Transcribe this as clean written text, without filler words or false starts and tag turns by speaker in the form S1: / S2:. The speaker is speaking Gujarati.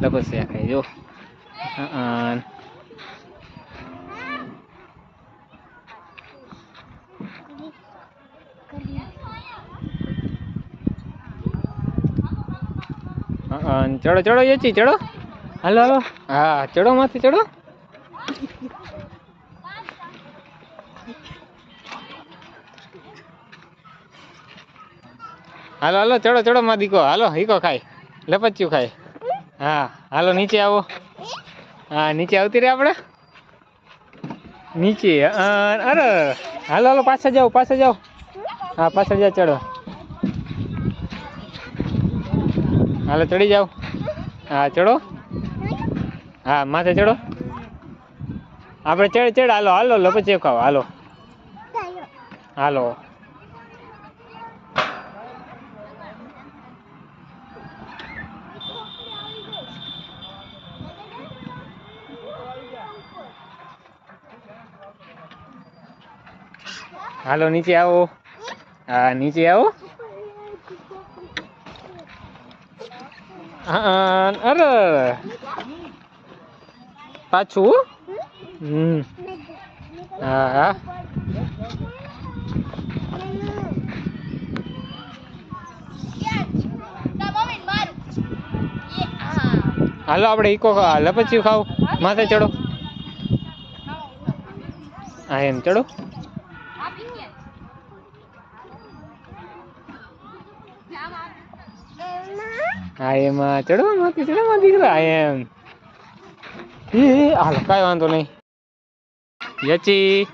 S1: લપસ્યા ખાય જો. ચડો ચડો યચી ચડો. હાલો હાલો. હા ચડો માથે ચડો. હાલો હાલો ચડો ચડો માં દીકો. હાલો હીકો ખાય, લપચ્યું ખાય. હા હાલો નીચે આવો. હા નીચે આવતી રે આપણે નીચે. અરે હાલો હાલો પાછા જાઓ પાછા જાઓ. હા પાછળ જાઓ ચડો. હાલો ચડી જાઓ. હા ચડો. હા માથે ચડો. આપણે ચડ ચડ. હાલો હાલો લપચ્યું ખાઓ. હાલો હાલો. હાલો નીચે આવો. હા નીચે આવો. અરે પાછું. હા હા. હાલો આપણે ઈકો લપચ્યું ખાવ. માથે ચડો. હા એમ ચડો. હા એમાં ચડો માથે ચડો માં દીકરા. એમ હાલો કાંઈ વાંધો નહીં. યચી